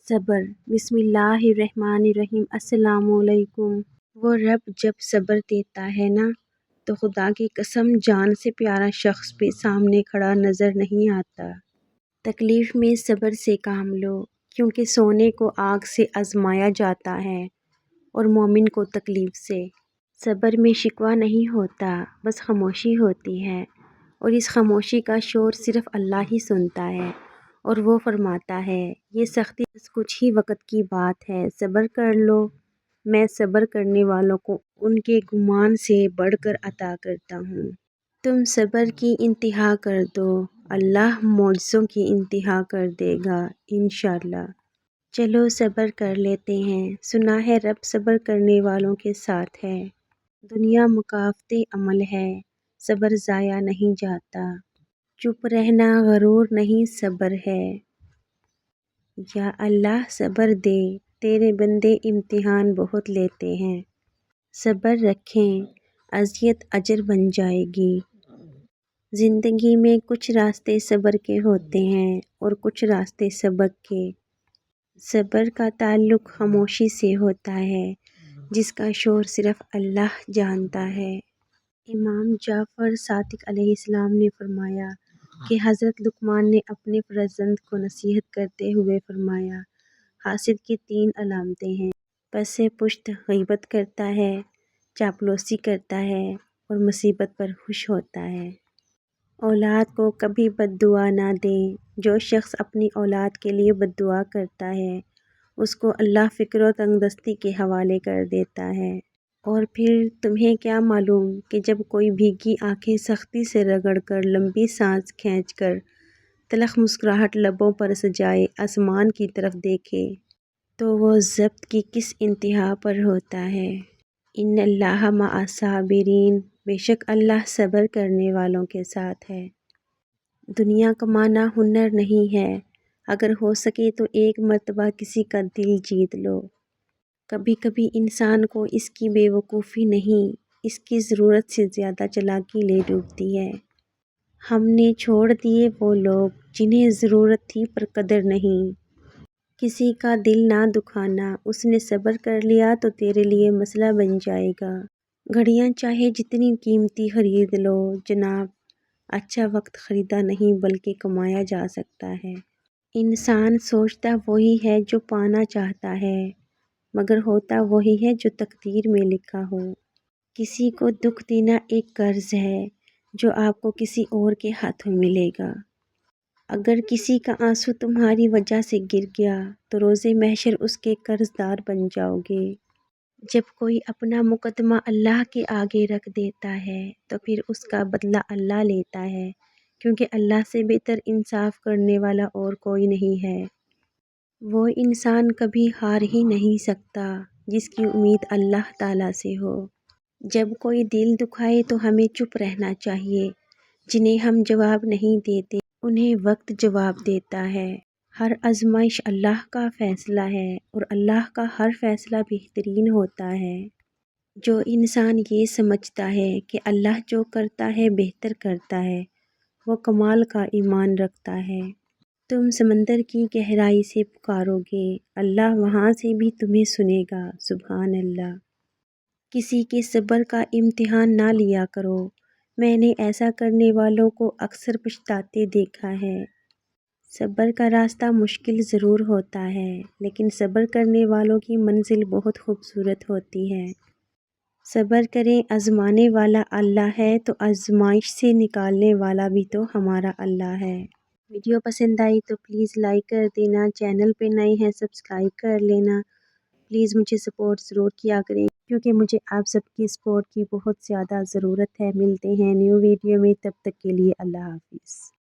صبر۔ بسم اللہ الرحمن الرحیم۔ السلام علیکم۔ وہ رب جب صبر دیتا ہے نا تو خدا کی قسم جان سے پیارا شخص بھی سامنے کھڑا نظر نہیں آتا۔ تکلیف میں صبر سے کام لو، کیونکہ سونے کو آگ سے آزمایا جاتا ہے اور مومن کو تکلیف سے۔ صبر میں شکوہ نہیں ہوتا، بس خاموشی ہوتی ہے، اور اس خاموشی کا شور صرف اللہ ہی سنتا ہے، اور وہ فرماتا ہے یہ سختی بس کچھ ہی وقت کی بات ہے، صبر کر لو، میں صبر کرنے والوں کو ان کے گمان سے بڑھ کر عطا کرتا ہوں۔ تم صبر کی انتہا کر دو، اللہ معجزوں کی انتہا کر دے گا انشاءاللہ۔ چلو صبر کر لیتے ہیں، سنا ہے رب صبر کرنے والوں کے ساتھ ہے۔ دنیا مکافات عمل ہے، صبر ضائع نہیں جاتا، چپ رہنا غرور نہیں صبر ہے۔ یا اللہ صبر دے، تیرے بندے امتحان بہت لیتے ہیں، صبر رکھیں، اذیت اجر بن جائے گی۔ زندگی میں کچھ راستے صبر کے ہوتے ہیں اور کچھ راستے سبق کے۔ صبر کا تعلق خاموشی سے ہوتا ہے، جس کا شور صرف اللہ جانتا ہے۔ امام جعفر صادق علیہ السلام نے فرمایا کہ حضرت لقمان نے اپنے فرزند کو نصیحت کرتے ہوئے فرمایا، حاسد کی 3 علامتیں ہیں، پس پشت غیبت کرتا ہے، چاپلوسی کرتا ہے اور مصیبت پر خوش ہوتا ہے۔ اولاد کو کبھی بد دعا نہ دیں، جو شخص اپنی اولاد کے لیے بد دعا کرتا ہے اس کو اللہ فقر و تنگ دستی کے حوالے کر دیتا ہے۔ اور پھر تمہیں کیا معلوم کہ جب کوئی بھیگی آنکھیں سختی سے رگڑ کر، لمبی سانس کھینچ کر، تلخ مسکراہٹ لبوں پر سجائے آسمان کی طرف دیکھے تو وہ ضبط کی کس انتہا پر ہوتا ہے۔ ان اللہ مع الصابرین، بے شک اللہ صبر کرنے والوں کے ساتھ ہے۔ دنیا کمانا ہنر نہیں ہے، اگر ہو سکے تو ایک مرتبہ کسی کا دل جیت لو۔ کبھی کبھی انسان کو اس کی بے وقوفی نہیں، اس کی ضرورت سے زیادہ چالاکی لے ڈوبتی ہے۔ ہم نے چھوڑ دیے وہ لوگ جنہیں ضرورت تھی پر قدر نہیں۔ کسی کا دل نہ دکھانا، اس نے صبر کر لیا تو تیرے لیے مسئلہ بن جائے گا۔ گھڑیاں چاہے جتنی قیمتی خرید لو جناب، اچھا وقت خریدا نہیں بلکہ کمایا جا سکتا ہے۔ انسان سوچتا وہی ہے جو پانا چاہتا ہے، مگر ہوتا وہی ہے جو تقدیر میں لکھا ہو۔ کسی کو دکھ دینا ایک قرض ہے جو آپ کو کسی اور کے ہاتھوں ملے گا۔ اگر کسی کا آنسو تمہاری وجہ سے گر گیا تو روز محشر اس کے قرض دار بن جاؤ گے۔ جب کوئی اپنا مقدمہ اللہ کے آگے رکھ دیتا ہے تو پھر اس کا بدلہ اللہ لیتا ہے، کیونکہ اللہ سے بہتر انصاف کرنے والا اور کوئی نہیں ہے۔ وہ انسان کبھی ہار ہی نہیں سکتا جس کی امید اللہ تعالیٰ سے ہو۔ جب کوئی دل دکھائے تو ہمیں چپ رہنا چاہیے، جنہیں ہم جواب نہیں دیتے انہیں وقت جواب دیتا ہے۔ ہر آزمائش اللہ کا فیصلہ ہے اور اللہ کا ہر فیصلہ بہترین ہوتا ہے۔ جو انسان یہ سمجھتا ہے کہ اللہ جو کرتا ہے بہتر کرتا ہے، وہ کمال کا ایمان رکھتا ہے۔ تم سمندر کی گہرائی سے پکارو گے، اللہ وہاں سے بھی تمہیں سنے گا، سبحان اللہ۔ کسی کے صبر کا امتحان نہ لیا کرو، میں نے ایسا کرنے والوں کو اکثر پچھتاتے دیکھا ہے۔ صبر کا راستہ مشکل ضرور ہوتا ہے، لیکن صبر کرنے والوں کی منزل بہت خوبصورت ہوتی ہے۔ صبر کریں، آزمانے والا اللہ ہے تو آزمائش سے نکالنے والا بھی تو ہمارا اللہ ہے۔ ویڈیو پسند آئی تو پلیز لائک کر دینا، چینل پہ نئے ہیں سبسکرائب کر لینا، پلیز مجھے سپورٹ ضرور کیا کریں کیونکہ مجھے آپ سب کی سپورٹ کی بہت زیادہ ضرورت ہے۔ ملتے ہیں نیو ویڈیو میں، تب تک کے لیے اللہ حافظ۔